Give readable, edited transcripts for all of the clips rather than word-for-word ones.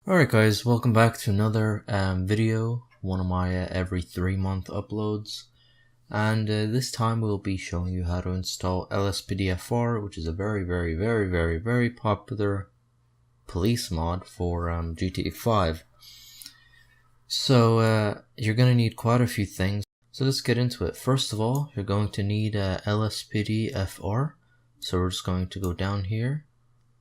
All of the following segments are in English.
Alright guys, welcome back to another video, one of my every 3-month uploads, and this time we'll be showing you how to install LSPDFR, which is a very popular police mod for GTA 5. So you're going to need quite a few things, so let's get into it. First of all, you're going to need LSPDFR, so we're just going to go down here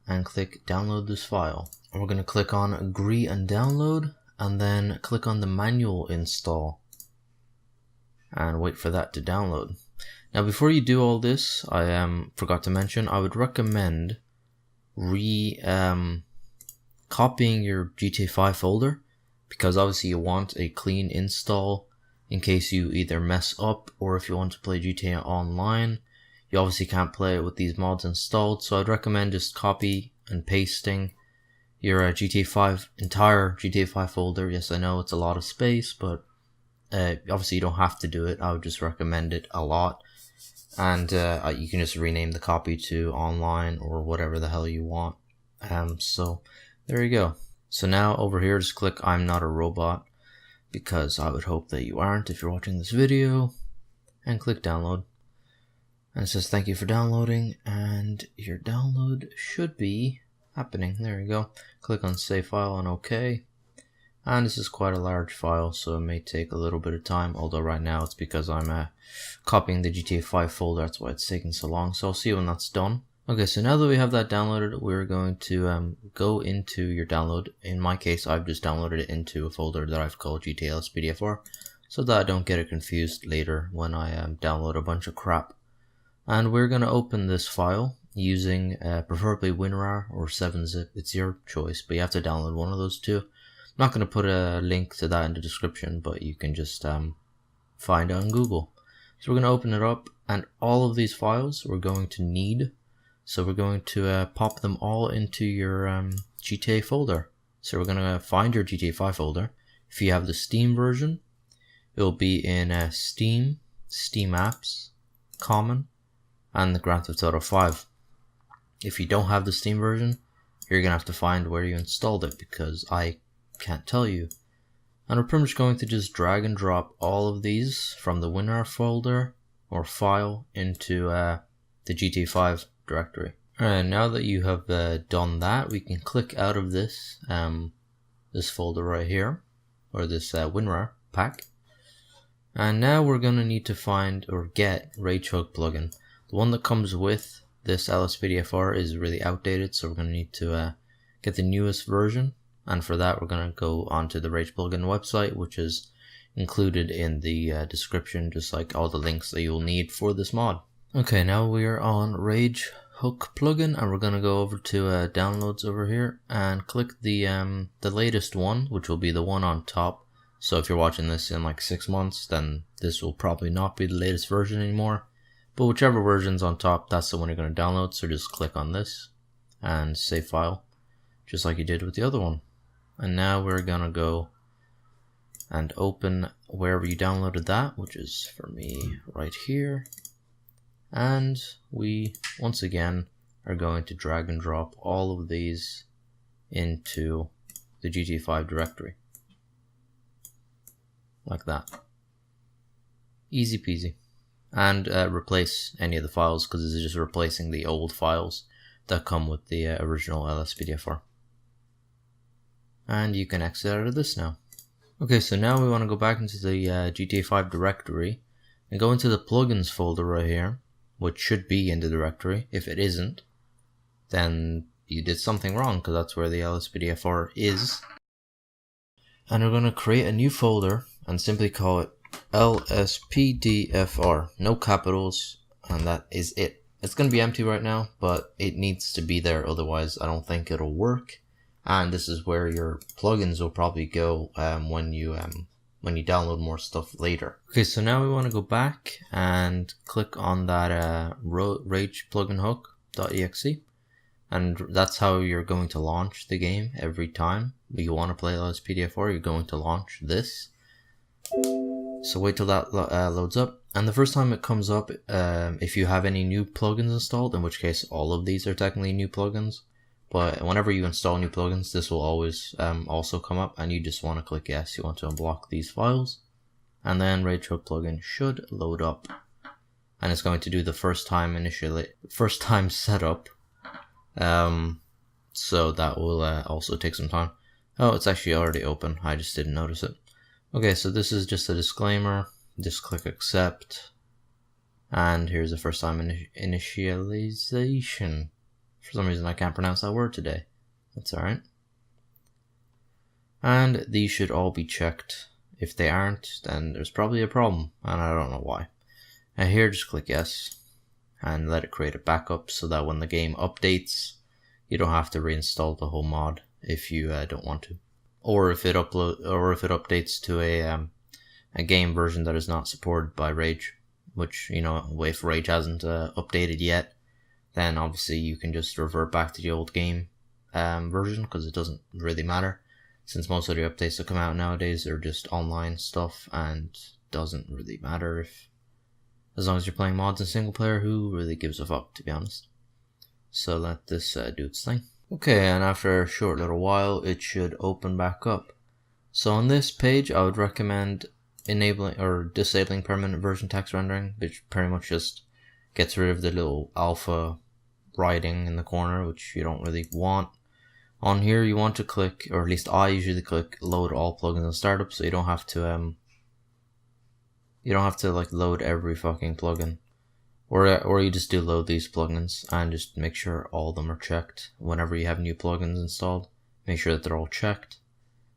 and click download this file. And we're going to click on agree and download, and then click on the manual install and wait for that to download. Now before you do all this, I forgot to mention, I would recommend copying your GTA 5 folder, because obviously you want a clean install in case you either mess up or if you want to play GTA Online. You obviously can't play it with these mods installed, so I'd recommend just copy and pasting your entire GTA 5 folder. Yes, I know it's a lot of space, but obviously you don't have to do it. I would just recommend it a lot, and you can just rename the copy to online or whatever the hell you want. So there you go. So now over here, just click I'm not a robot, because I would hope that you aren't if you're watching this video, and click download. And it says thank you for downloading, and your download should be happening. There you go. Click on save file and OK. And this is quite a large file, so it may take a little bit of time, although right now it's because I'm copying the GTA 5 folder, that's why it's taking so long. So I'll see you when that's done. Okay, so now that we have that downloaded, we're going to go into your download. In my case, I've just downloaded it into a folder that I've called GTA LSPDFR, so that I don't get it confused later when I download a bunch of crap. And we're going to open this file using preferably WinRAR or 7-zip. It's your choice, but you have to download one of those two. I'm not going to put a link to that in the description, but you can just find it on Google. So we're going to open it up, and all of these files we're going to need. So we're going to pop them all into your GTA folder. So we're going to find your GTA 5 folder. If you have the Steam version, it will be in Steam, Steam Apps, Common, and the Grand Theft Auto 5. If you don't have the Steam version, you're going to have to find where you installed it, because I can't tell you. And we're pretty much going to just drag and drop all of these from the WinRAR folder or file into the GTA 5 directory. Alright, now that you have done that, we can click out of this this folder right here, or this WinRAR pack. And now we're going to need to find or get Rage Hook plugin. The one that comes with this LSPDFR is really outdated, so we're going to need to get the newest version. And for that, we're going to go onto the Rage plugin website, which is included in the description, just like all the links that you'll need for this mod. Okay, now we are on Rage Hook plugin, and we're going to go over to downloads over here and click the latest one, which will be the one on top. So if you're watching this in like 6 months, then this will probably not be the latest version anymore. But whichever version's on top, that's the one you're going to download. So just click on this and save file, just like you did with the other one. And now we're going to go and open wherever you downloaded that, which is for me right here. And we, once again, are going to drag and drop all of these into the GTA 5 directory. Like that. Easy peasy. And replace any of the files, because this is just replacing the old files that come with the original LSPDFR. And you can exit out of this now. Okay, so now we want to go back into the GTA 5 directory and go into the plugins folder right here, which should be in the directory. If it isn't, then you did something wrong, because that's where the LSPDFR is. And we're going to create a new folder and simply call it LSPDFR, no capitals, and that is it. It's going to be empty right now, but it needs to be there, otherwise I don't think it'll work. And this is where your plugins will probably go when you download more stuff later. Okay, so now we want to go back and click on that Rage plugin hook.exe, and that's how you're going to launch the game every time you want to play LSPDFR. You're going to launch this. So wait till that loads up, and the first time it comes up, if you have any new plugins installed, in which case all of these are technically new plugins, but whenever you install new plugins, this will always also come up, and you just want to click yes. You want to unblock these files, and then RageHub plugin should load up, and it's going to do the first time setup. So that will also take some time. Oh, it's actually already open. I just didn't notice it. Okay, so this is just a disclaimer. Just click accept. And here's the first time initialization. For some reason I can't pronounce that word today. That's alright. And these should all be checked. If they aren't, then there's probably a problem, and I don't know why. And here, just click yes, and let it create a backup so that when the game updates, you don't have to reinstall the whole mod if you don't want to. Or if it updates to a game version that is not supported by Rage, which, you know, if Rage hasn't updated yet, then obviously you can just revert back to the old game version, because it doesn't really matter, since most of the updates that come out nowadays are just online stuff, and doesn't really matter if, as long as you're playing mods in single player, who really gives a fuck, to be honest. So let this do its thing. Okay, and after a short little while, it should open back up. So on this page, I would recommend enabling or disabling permanent version text rendering, which pretty much just gets rid of the little alpha writing in the corner, which you don't really want. On here, you want to click, or at least I usually click, load all plugins and startup, so you don't have to like load every fucking plugin. Or you just do load these plugins and just make sure all of them are checked. Whenever you have new plugins installed, make sure that they're all checked.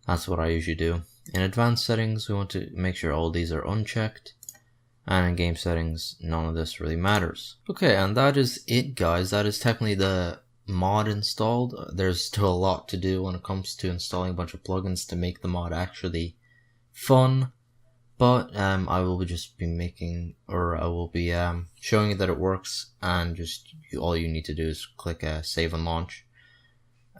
That's what I usually do. In advanced settings, we want to make sure all these are unchecked. And in game settings, none of this really matters. Okay, and that is it, guys. That is technically the mod installed. There's still a lot to do when it comes to installing a bunch of plugins to make the mod actually fun. But I will just be showing you that it works, and just all you need to do is click save and launch,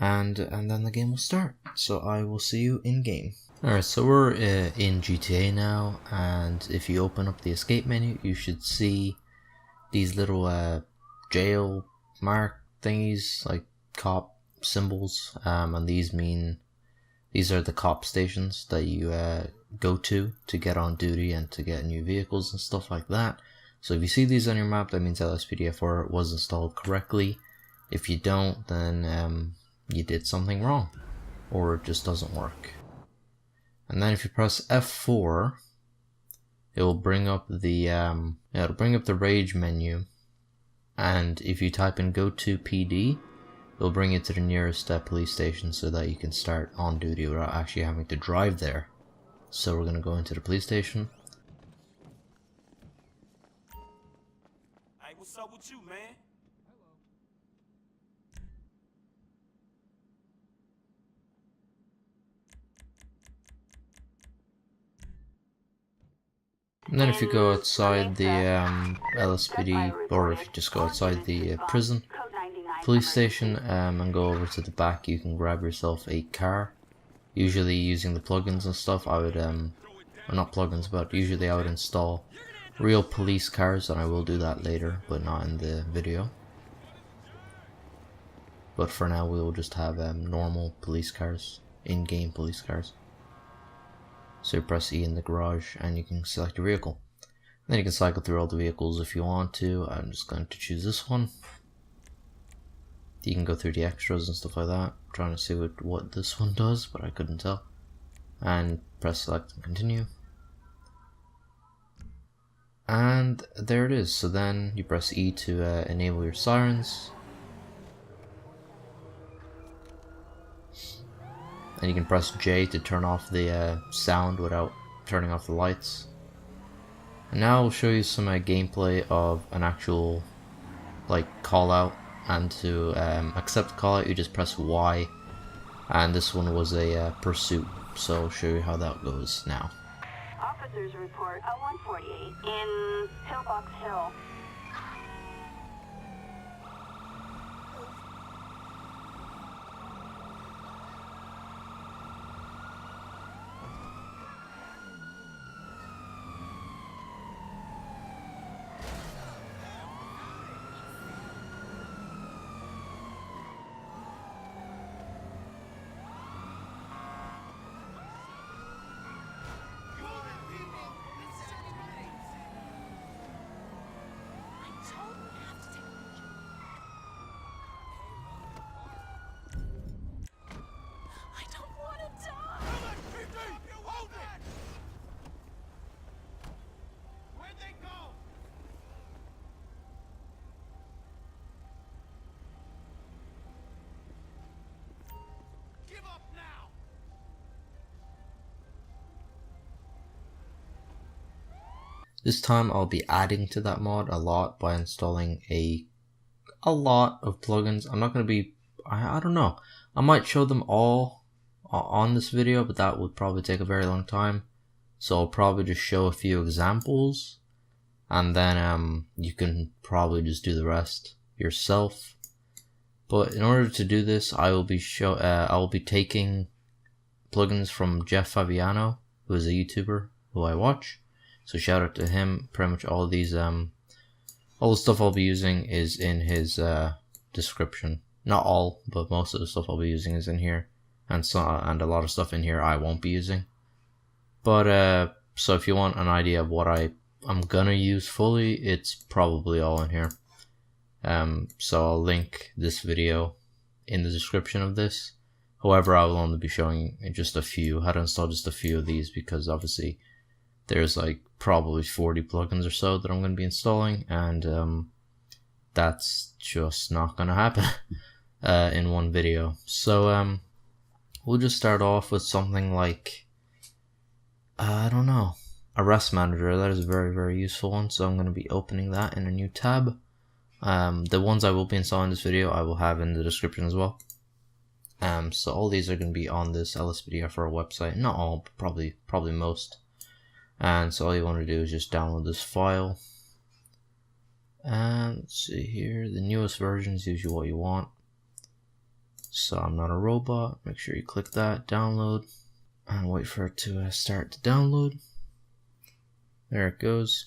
and then the game will start. So I will see you in game. Alright, so we're in GTA now, and if you open up the escape menu, you should see these little jail mark thingies, like cop symbols, and these are the cop stations that you go to get on duty and to get new vehicles and stuff like that. So if you see these on your map, that means LSPDFR was installed correctly. If you don't, then you did something wrong, or it just doesn't work. And then if you press F4, it will bring up the Rage menu, and if you type in go to PD, it'll bring you to the nearest police station so that you can start on duty without actually having to drive there. So we're going to go into the police station. Hey, what's up with you, man? And then if you go outside the LSPD, or if you just go outside the prison, police station, and go over to the back, you can grab yourself a car. Usually using the plugins and stuff, I would, well, not plugins, but usually I would install real police cars, and I will do that later, but not in the video. But for now, we will just have normal police cars, in-game police cars. So you press E in the garage, and you can select your vehicle. And then you can cycle through all the vehicles if you want to. I'm just going to choose this one. You can go through the extras and stuff like that. I'm trying to see what this one does, but I couldn't tell. And press select and continue. And there it is. So then you press E to enable your sirens. And you can press J to turn off the sound without turning off the lights. And now I'll show you some gameplay of an actual call out. And to accept the call out, you just press Y. And this one was a pursuit, so I'll show you how that goes now. Officers report a 148 in Pillbox Hill. This time I'll be adding to that mod a lot by installing a lot of plugins. I'm not going to be, I don't know, I might show them all on this video, but that would probably take a very long time. So I'll probably just show a few examples, and then you can probably just do the rest yourself. But in order to do this, I will be taking plugins from Jeff Fabiano, who is a YouTuber who I watch. So shout out to him. Pretty much all these all the stuff I'll be using is in his description. Not all, but most of the stuff I'll be using is in here, and a lot of stuff in here I won't be using. But so if you want an idea of what I'm gonna use fully, it's probably all in here. So I'll link this video in the description of this. However, I will only be showing just a few, how to install just a few of these, because obviously there's like probably 40 plugins or so that I'm going to be installing, and that's just not going to happen in one video. So we'll just start off with something like, I don't know, a rest manager. That is a very, very useful one, so I'm going to be opening that in a new tab. The ones I will be installing in this video I will have in the description as well. So all these are going to be on this LSPDFR website. Not all, but probably most. And so all you want to do is just download this file. And let's see here, the newest version is usually what you want. So I'm not a robot. Make sure you click that, download, and wait for it to start to download. There it goes.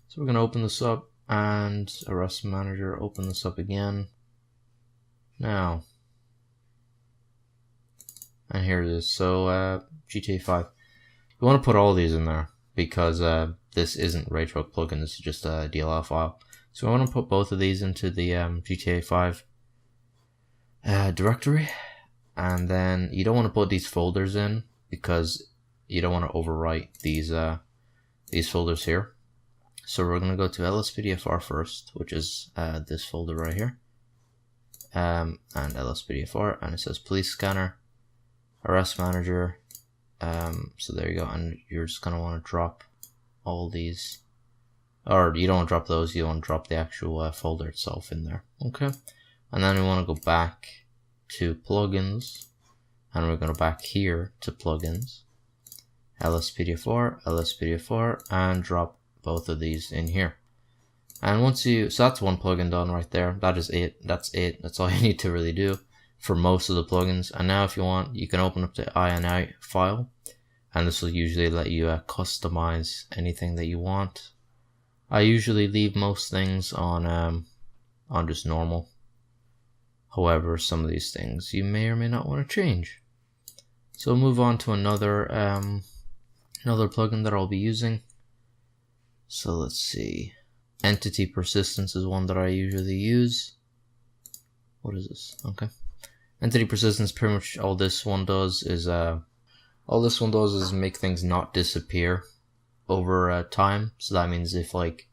So we're going to open this up, and a rest manager, open this up again. Now, and here it is. So GTA 5. You want to put all these in there because this isn't RayTruck plugin. This is just a DLL file. So I want to put both of these into the GTA 5 directory, and then you don't want to put these folders in because you don't want to overwrite these folders here. So we're going to go to LSPDFR first, which is this folder right here, and LSPDFR, and it says police scanner, arrest manager. So there you go, and you're just going to want to drop all these, or you don't want to drop those, you want to drop the actual folder itself in there. Okay, and then we want to go back to plugins, and we're going to back here to plugins, LSPDFR, and drop both of these in here. And once so that's one plugin done right there. That is it. That's all you need to really do for most of the plugins. And now if you want, you can open up the INI file, and this will usually let you customize anything that you want. I usually leave most things on just normal. However, some of these things you may or may not want to change. So we'll move on to another plugin that I'll be using. So let's see, entity persistence is one that I usually use. What is this? Okay. Entity persistence, pretty much all this one does is make things not disappear over time. So that means if like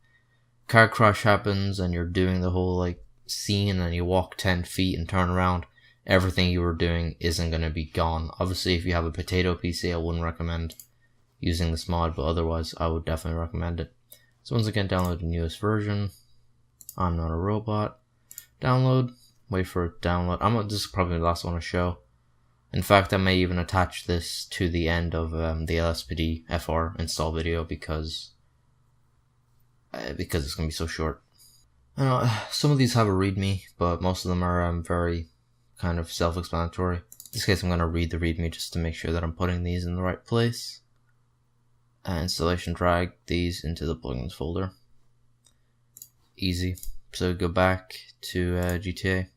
car crash happens and you're doing the whole like scene and you walk 10 feet and turn around, everything you were doing isn't going to be gone. Obviously, if you have a potato PC, I wouldn't recommend using this mod, but otherwise I would definitely recommend it. So once again, download the newest version. I'm not a robot. Download. Wait for it to download. This is probably the last one to show. In fact, I may even attach this to the end of the LSPDFR install video because it's gonna be so short. I know some of these have a README, but most of them are very kind of self-explanatory. In this case, I'm gonna read the README just to make sure that I'm putting these in the right place. Installation, drag these into the plugins folder. Easy. So go back to GTA.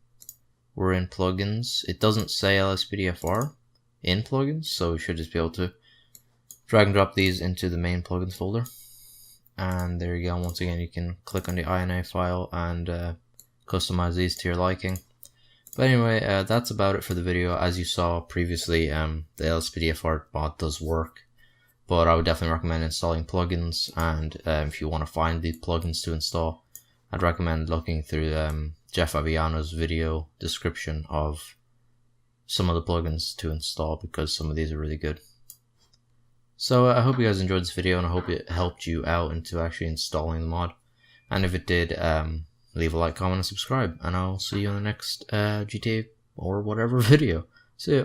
We're in plugins. It doesn't say LSPDFR in plugins, so we should just be able to drag and drop these into the main plugins folder. And there you go. Once again, you can click on the INI file and customize these to your liking. But anyway, that's about it for the video. As you saw previously, the LSPDFR mod does work, but I would definitely recommend installing plugins. And if you want to find the plugins to install, I'd recommend looking through Jeff Fabiano's video description of some of the plugins to install, because some of these are really good. So I hope you guys enjoyed this video, and I hope it helped you out into actually installing the mod. And if it did, leave a like, comment, and subscribe. And I'll see you in the next GTA or whatever video. See ya.